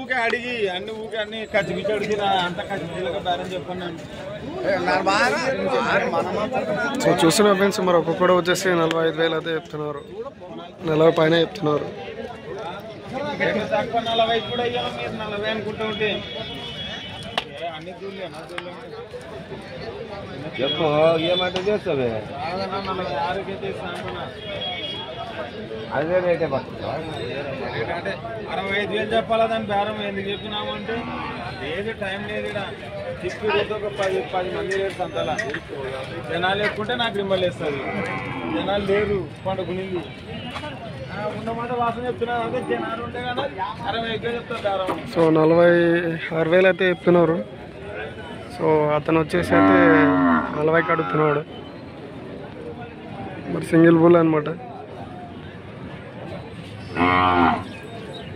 ఊకే అడిగి అన్ని కచ్చిపిచ్చి అడిగి అంత కచ్చిపిచ్చిగా బేరం చెప్పండి. సో చూస్తున్న ఫ్రెండ్స్ మరి ఒక్కొక్కడు వచ్చేసి 45,000 అయితే చెప్తున్నారు, 40 పైన చెప్తున్నారు. తక్కువ 40 కూడా అయ్యాము, మీరు 40 అనుకుంటూ ఉంటే అన్ని చెప్పు ఏమంటే చేస్తావే 46కే చేస్తాను. అదే రేటే పడుతుందా? అంటే 65,000 చెప్పాలా దాని బేరం ఎందుకు చెప్పినామంటే లేదు, టైం లేదు. ఇక్కడ తిప్పి ఒక 10 మంది లేరు సంతలా. జనాలు ఎక్కుంటే నాకు రింబల్ వేస్తుంది, జనాలు లేరు, పండుకునింది ఉన్నమాట వాసన చెప్తున్నారు. అదే జనాలు ఉంటే కానీ 60,000 చెప్తారు బేరం. సో 46,000 అయితే చెప్తున్నారు. సో అతను వచ్చేసి అయితే 40కి అడుగుతున్నాడు. మరి సింగిల్ బుల్ అనమాట.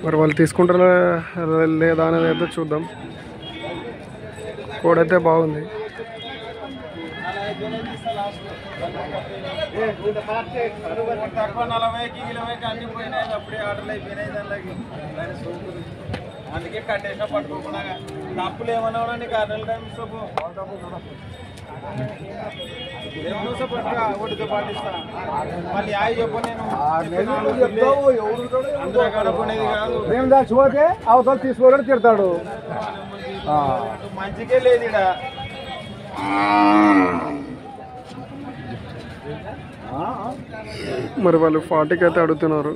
మరి వాళ్ళు తీసుకుంటారా లేదా అనేది అయితే చూద్దాం. కోడైతే బాగుంది. తక్కువ 40కి 20కి అన్ని పోయినాయి, అప్పుడే ఆర్డర్లు అయిపోయినాయి. దానికి అందుకే కట్టేసా పట్టుకోకుండా తప్పులు ఏమన్నా నీకు 6 నెలల టైం ఇస్తావు, పట్టుగా ఒడితో పాటిస్తా. మళ్ళీ ఆయి చెప్పు, నేను అందరూ గడపనేది కాదు. మేము దాన్ని చూస్తే అవతల తీసుకోవడం తిడతాడు. మంచికే లేదు ఇక్కడ. మరి వాళ్ళు 40కి అయితే అడుగుతున్నారు.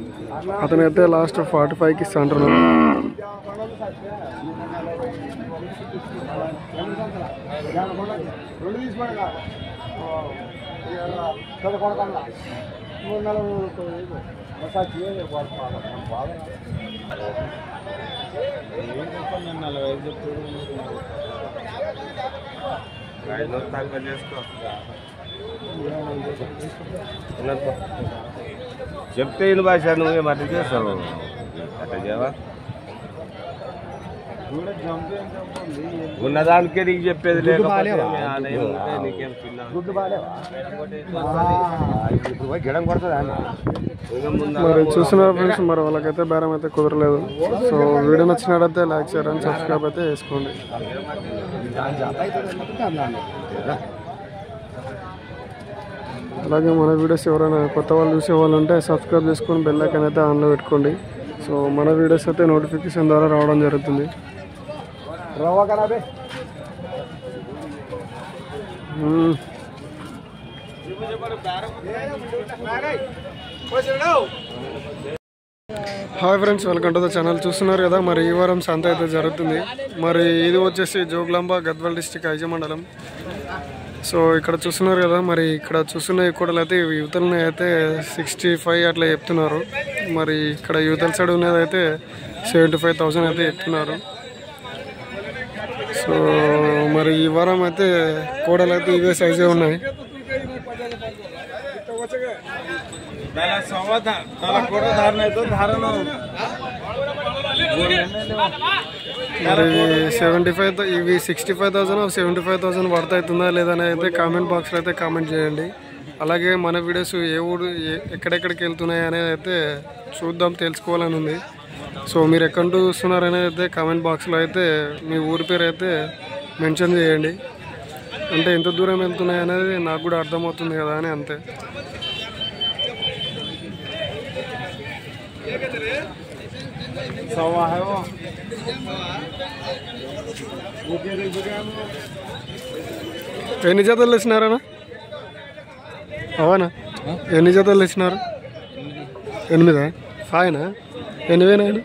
అతనైతే లాస్ట్ 45కి ఇస్తా అంటున్నారు. చెప్తే ఇల్లు భాష నువ్వేం అట్లా చేస్తావు, అట్లా చేయవా? ఉన్నదానికే నీకు చెప్పేది లేదు. మరి చూస్తున్నారు ఫ్రెండ్స్, మరి వాళ్ళకైతే బేరం అయితే కుదరలేదు. సో వీడియో నచ్చినట్టయితే లైక్ షేర్ అండ్ సబ్స్క్రైబ్ అయితే చేసుకోండి. అలాగే మన వీడియోస్ ఎవరైనా కొత్త వాళ్ళు చూసే వాళ్ళు ఉంటే సబ్స్క్రైబ్ చేసుకొని బెల్ ఐకాన్ అయితే ఆన్లో పెట్టుకోండి. సో మన వీడియోస్ అయితే నోటిఫికేషన్ ద్వారా రావడం జరుగుతుంది. Hi friends, welcome to the channel. చూస్తున్నారు కదా, మరి ఈ వారం సంత అయితే జరుగుతుంది. మరి ఇది వచ్చేసి జోగులాంబ గద్వాల్ డిస్టిక్ ఐజ మండలం. సో ఇక్కడ చూస్తున్నారు కదా, మరి ఇక్కడ చూస్తున్న కూడలు అయితే యువతలని అయితే 65 అట్లా చెప్తున్నారు. మరి ఇక్కడ యువతల సైడ్ ఉన్నది అయితే 75,000 అయితే చెప్తున్నారు. సో మరి ఈ వారం అయితే కూడలు అయితే ఇవే సైజే ఉన్నాయి. మరి 75 ఇవి 65,000 75,000 వర్త్ అవుతుందా లేదని అయితే కామెంట్ బాక్స్లో అయితే కామెంట్ చేయండి. అలాగే మన వీడియోస్ ఏ ఊరు ఎక్కడెక్కడికి వెళ్తున్నాయి అనేది అయితే చూద్దాం, తెలుసుకోవాలని ఉంది. సో మీరు ఎక్కడ చూస్తున్నారు అనేది అయితే కామెంట్ బాక్స్లో అయితే మీ ఊరి పేరు అయితే మెన్షన్ చేయండి. అంటే ఎంత దూరం వెళ్తున్నాయి అనేది నాకు కూడా అర్థమవుతుంది కదా అని, అంతే. ఎన్ని జతలు తెచ్చినారనా? అవనా ఎన్ని జతలు తెచ్చినారు? 8 ఫైనా? ఎన్ని వేనాయన?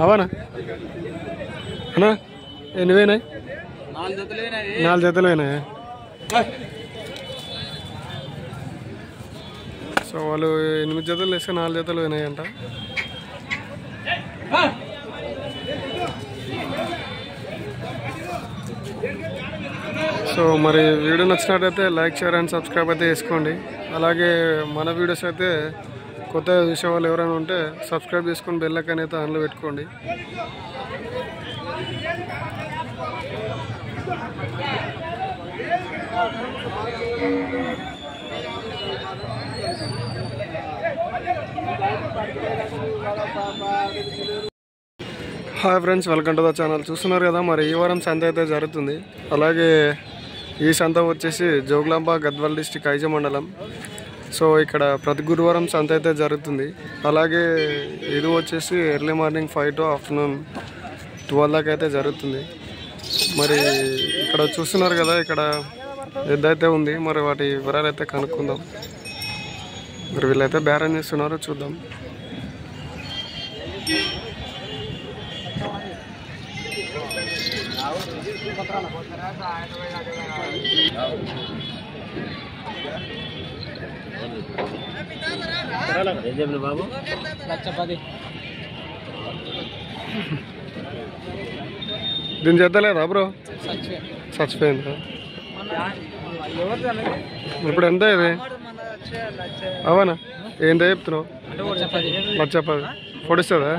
అవనా అన్నా ఎన్ని వేనాయి? 4 జతలు అయినాయా? సో వాళ్ళు 8 జతలు వేస్తే 4 జతలు అయినాయంట. సో మరి వీడియో నచ్చినట్టయితే లైక్ షేర్ అండ్ సబ్స్క్రైబ్ అయితే చేసుకోండి. అలాగే మన వీడియోస్ అయితే కొత్త చూసే వాళ్ళు ఎవరైనా ఉంటే సబ్స్క్రైబ్ చేసుకొని బెల్ ఐకాన్ అయితే ఆన్లో పెట్టుకోండి. Hi friends, welcome to the channel. చూస్తున్నారు కదా, మరి ఈ వారం సంత అయితే జరుగుతుంది. అలాగే ఈ సంత వచ్చేసి జోగులాంబ గద్వాల్ డిస్టిక్ ఐజ మండలం. సో ఇక్కడ ప్రతి గురువారం సంత అయితే జరుగుతుంది. అలాగే ఇది వచ్చేసి ఎర్లీ మార్నింగ్ 5 to ఆఫ్టర్నూన్ 12 దాకా అయితే జరుగుతుంది. మరి ఇక్కడ చూస్తున్నారు కదా, ఇక్కడ ఎద్దైతే ఉంది. మరి వాటి వివరాలు అయితే కనుక్కుందాం. మరి వీళ్ళైతే బేరం చేస్తున్నారో చూద్దాం. బాబు దీని చేద్దలేదా బ్రో? చచ్చిపోయిందా? ఇప్పుడు ఎంత ఇది? అవనా? ఏంటో చెప్తున్నావు? 1,10,000 పొడిస్తుందా?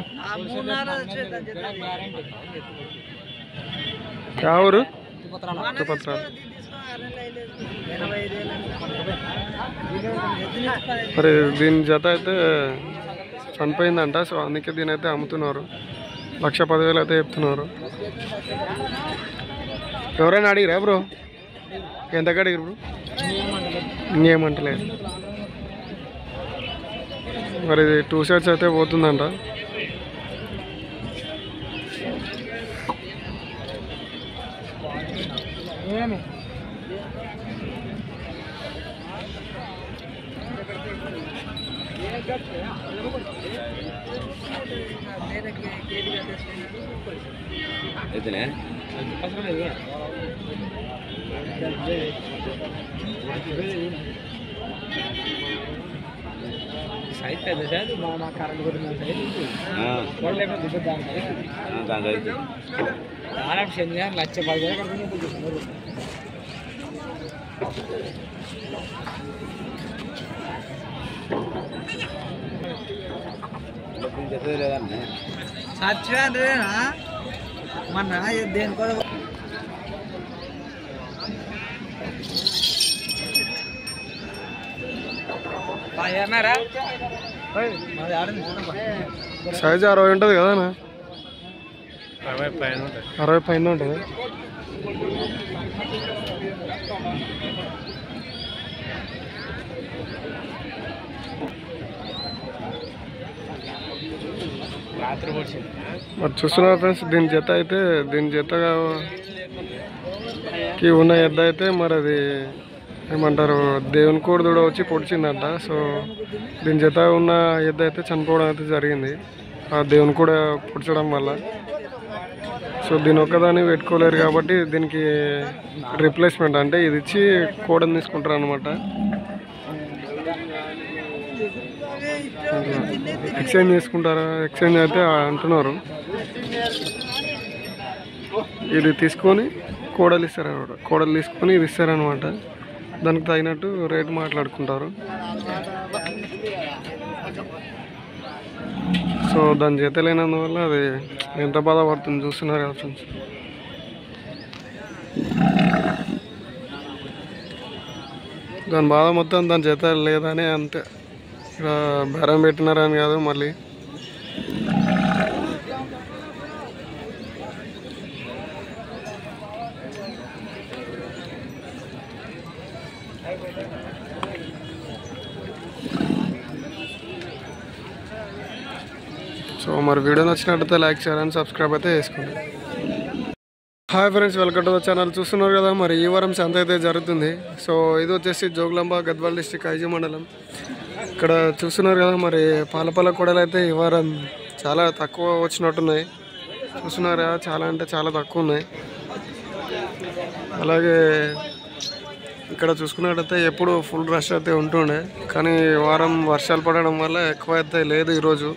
ఊరు? పత్రాలు. మరి దీని జత అయితే చనిపోయిందంట. సో అందుకే దీని అయితే అమ్ముతున్నారు. 1,10,000 అయితే చెప్తున్నారు. ఎవరైనా అడిగిరా బ్రో? ఎంతకు అడిగిరు బ్రో? ఇంకేమంటలేదు. మరి 2 sides అయితే పోతుందంట. సైజ్ 60 ఉంటుంది కదా? 60 పైన ఉంటుంది. మరి చూస్తున్నారు ఫ్రెండ్స్, దీని జత అయితే దీని జతకి ఉన్న ఎద్ద అయితే మరి అది ఏమంటారు, దేవుని కోడి దూడ వచ్చి పొడిచిందంట. సో దీని జత ఉన్న ఎద్ద అయితే చనిపోవడం అయితే జరిగింది ఆ దేవుని కూడా పొడిచడం వల్ల. సో దీని ఒక్కదాన్ని పెట్టుకోలేరు కాబట్టి దీనికి రిప్లేస్మెంట్ అంటే ఇది ఇచ్చి కోడని తీసుకుంటారు అనమాట. ఎక్స్చేంజ్ చేసుకుంటారా? ఎక్స్చేంజ్ అయితే అంటున్నారు. ఇది తీసుకొని కోడలు ఇస్తారనమాట. కోడలు తీసుకొని ఇది ఇస్తారనమాట. దానికి తగినట్టు రేటు మాట్లాడుకుంటారు. సో దాని జత లేనందువల్ల అది ఎంత బాధపడుతుంది చూస్తున్నారు కదా ఫ్రెండ్స్. దాని బాధ మొత్తం దాని జత లేదని అంతే. ఇక్కడ బేరం పెట్టినారని కాదు. మళ్ళీ సో మరి వీడియో నచ్చినట్టయితే లైక్, షేర్ అండ్ సబ్స్క్రైబ్ అయితే చేసుకోండి. Hi friends, welcome to the channel. చూస్తున్నారు కదా, మరి ఈ వారం సంత అయితే జరుగుతుంది. సో ఇది వచ్చేసి జోగులాంబ గద్వాల్ డిస్టిక్ ఐజ మండలం. ఇక్కడ చూస్తున్నారు కదా, మరి పాలపాల కోడలు అయితే ఈ వారం చాలా తక్కువ వచ్చినట్టున్నాయి. చూస్తున్నారా, చాలా అంటే చాలా తక్కువ ఉన్నాయి. అలాగే ఇక్కడ చూసుకున్నట్టయితే ఎప్పుడు ఫుల్ రష్ అయితే ఉంటుండే, కానీ వారం వర్షాలు పడడం వల్ల ఎక్కువ అయితే లేదు ఈరోజు.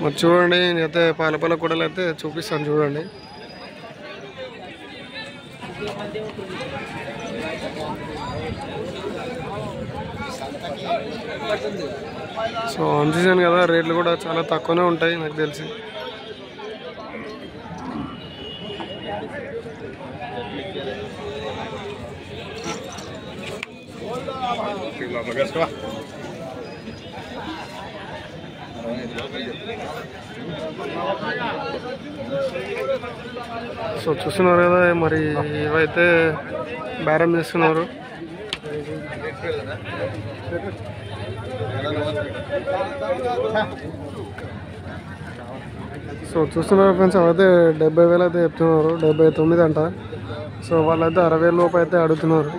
మరి చూడండి, అయితే పాలపాల కూడలు అయితే చూపిస్తాను చూడండి. సో ఆన్ సీజన్ కదా, రేట్లు కూడా చాలా తక్కువనే ఉంటాయి నాకు తెలిసి. సో చూస్తున్నారు కదా మరి ఇవైతే బేరం చేస్తున్నారు. సో చూస్తున్నారు ఫ్రెండ్స్, అవైతే 70,000 అయితే చెప్తున్నారు, 79 అంట. సో వాళ్ళైతే 60,000 లోపు అయితే అడుగుతున్నారు.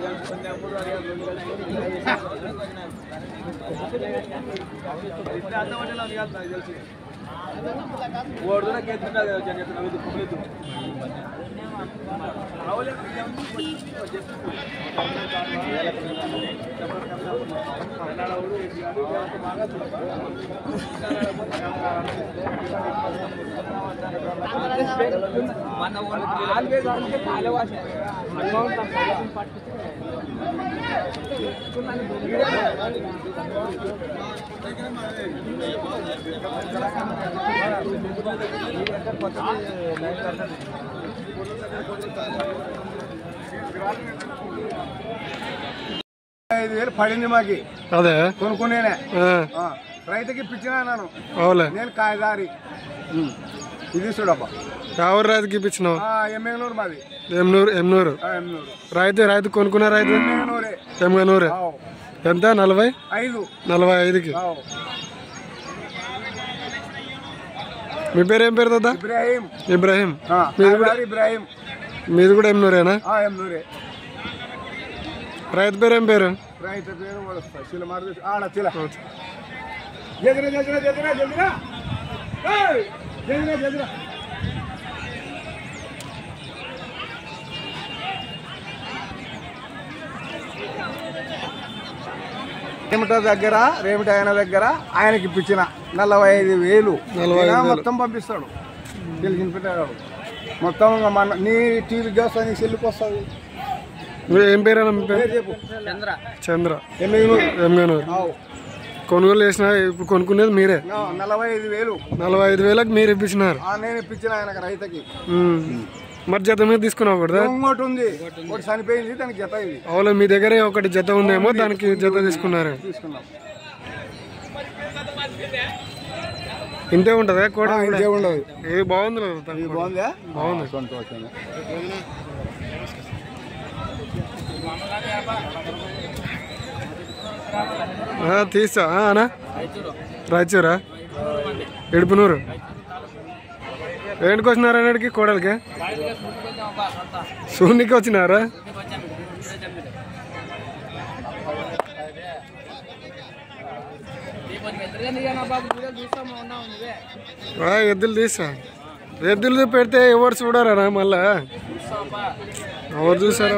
పడింది మాకి, అదే కొనుక్కునేనే రైతుకి ఇప్పించినా నేను. అవులే, నేను కాయదారి ఇది చూడబ్బా. ఎవరు రైతుకి ఇప్పించినావు? ఎమ్మెగనూరు మాది. ఎమ్నూరు రైతు కొనుక్కున్న రైతు ఎమ్మెగనూరు. ఎంత? 45కి. మీ పేరు ఏం పేరు దా? ఇబ్రాహీం. మీది కూడా ఎమ్నూరేనా? రైతు పేరు ఏం పేరు? రైతు పేరు రేమిట ఆయన దగ్గర ఆయనకి ఇప్పించిన 45,000 మొత్తం పంపిస్తాడు. తెలిసిన పెట్టాడు మొత్తం. మన నీ టీవీకి వస్తుంది, నీ సెల్లుకి వస్తుంది. ఏం పేరు అన్న? మీ పేరు? చంద్ర. ఎమ్మెగనూరు. కొనుగోలు చేసిన, ఇప్పుడు కొనుక్కునేది మీరే? 45,000కి మీరు ఇప్పించినారు? నేను ఇప్పించిన ఆయనకు రైతుకి. మరి జత మీద తీసుకున్నావు కదా? ఇంకోటి ఉంది, ఒకటి చనిపోయింది, దానికి జత ఇది. అవును, మీ దగ్గర ఒకటి జత ఉందేమో, దానికి జత తీసుకున్నారు. ఇంతే ఉంటదా కూడా? ఇంతే ఉండదు. ఇది బాగుంది. బాగుందా? బాగుంది. తీసా అనా? రాయచూరా? ఎడుపునూరు. ఏంటికి వచ్చినారా? అన్నిటికి కోడలికి శూన్యకి వచ్చినారా? ఎద్దులు తీసా. ఎద్దులు పెడితే ఎవరు చూడరా? మళ్ళా ఎవరు చూసారా?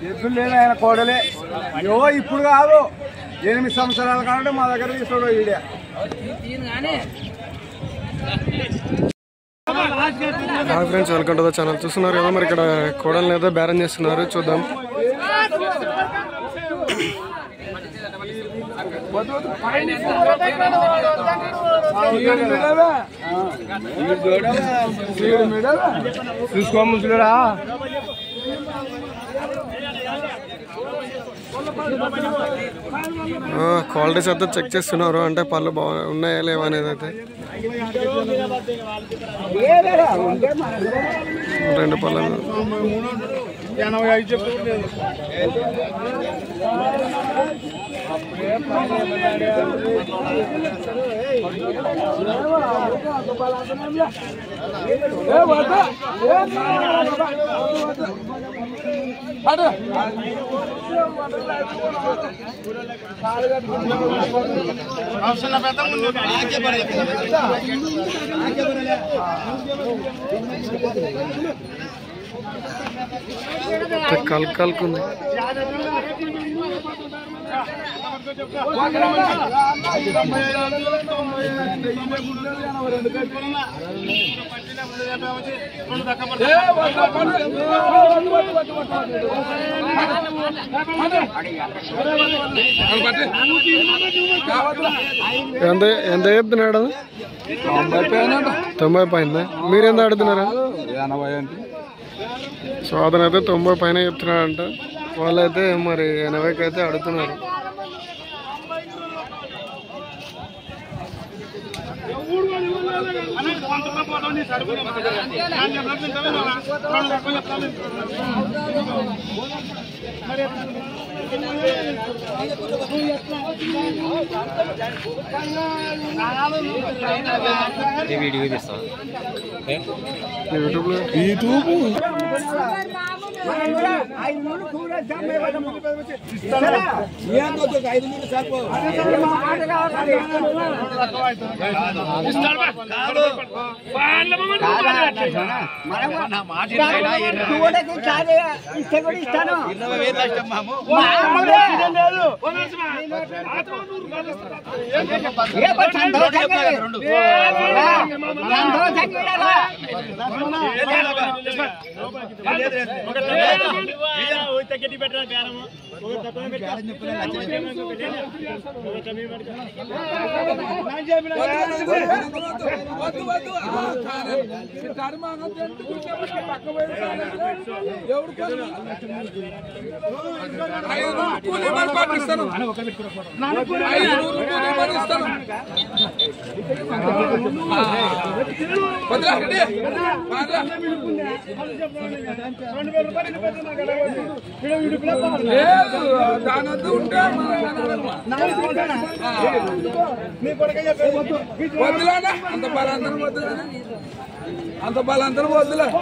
ఎద్దులు లేదు ఆయన కోడలే. ఇప్పుడు కాదు, 8 సంవత్సరాల కాబట్టి మా దగ్గర తీసుకోడు. ఈడే friends, welcome to the channel. చూస్తున్నారు కదా మరి ఇక్కడ కోడల్ని ఏదో బేరం చేస్తున్నారు, చూద్దాం. చూసుకో ముసలుడా. క్వాలిటీస్ అయితే చెక్ చేస్తున్నారు, అంటే పళ్ళు ఉన్నాయా లేవా అనేది. అయితే 2 పళ్ళు. కలుకుంది. ఎంత ఎంత చెప్తున్నాడు? 90 పైన. మీరెంత ఆడుతున్నారా? సో అతనైతే 90 పైన చెప్తున్నాడంట. వాళ్ళైతే మరి 80కి అయితే అడుగుతున్నారు.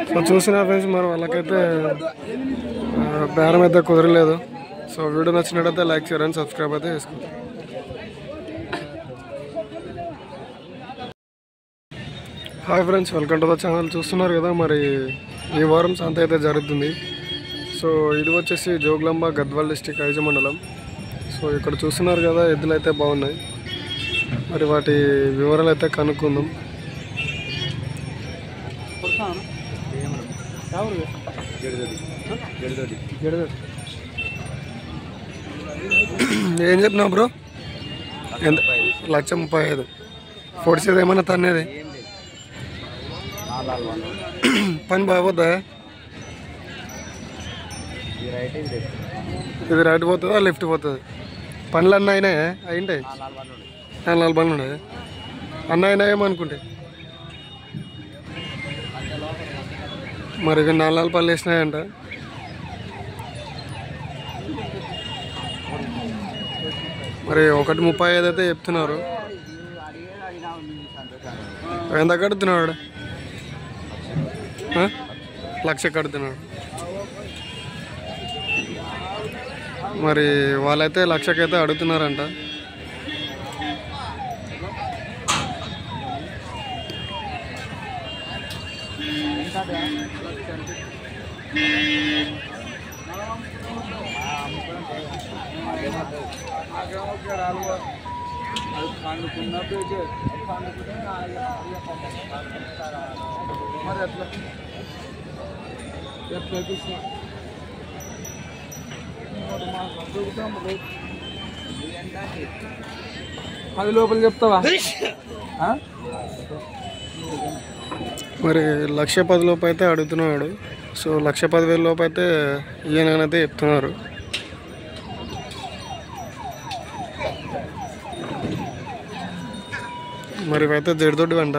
సో చూసిన ఫ్రెండ్స్ మరి వాళ్ళకైతే బేరం అయితే కుదరలేదు. సో వీడియో నచ్చినట్టయితే లైక్ షేర్ అండ్ సబ్స్క్రైబ్ అయితే చేసుకోండి. Hi friends, welcome to the channel. చూస్తున్నారు కదా మరి ఈ వారం సంత అయితే జరుగుతుంది. సో ఇది వచ్చేసి జోగులాంబ గద్వాల్ డిస్టిక్ ఐజ మండలం. సో ఇక్కడ చూస్తున్నారు కదా ఎద్దులు అయితే బాగున్నాయి. మరి వాటి వివరాలు అయితే కనుక్కుందాం. ఏం చెప్పినావు బ్రో? ఎంత? 1,35,000. పొడిచేది ఏమన్నా తన్నేది? పని బాగోద్దా? ఇది రైట్ పోతుందా లెఫ్ట్ పోతుంది? పనులు అన్న అయినాయా? అయింటాయి. 4 బండ్లు ఉన్నాయి. అన్న అయినాయేమనుకుంటే మరి 4 పళ్ళు వేసినాయంట. మరి 1,35,000 అయితే చెప్తున్నారు. ఎంత కడుతున్నాడు? 1,00,000 కడుతున్నాడు. మరి వాళ్ళైతే 1,00,000కి అయితే అడుగుతున్నారంట. అది లోపల చెప్తావా? మరి 1,10,000 లోపు అయితే అడుగుతున్నాడు. సో 1,10,000 లోపు అయితే ఈయనైతే చెప్తున్నారు. మరి ఇవైతే జడిదొడ్డు అంట.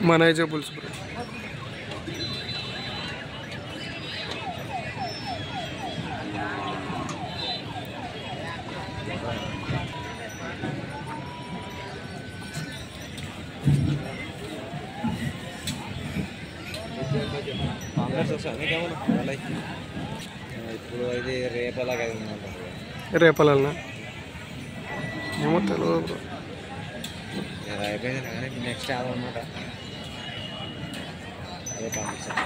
మన ఐజే పులుసు ఇప్పుడు ఇది రేపలాగా రేపలన్నా ఏమో తెలియదు. అయిపోయింది కానీ నెక్స్ట్ అదనమాట అదే పంపిస్తాను.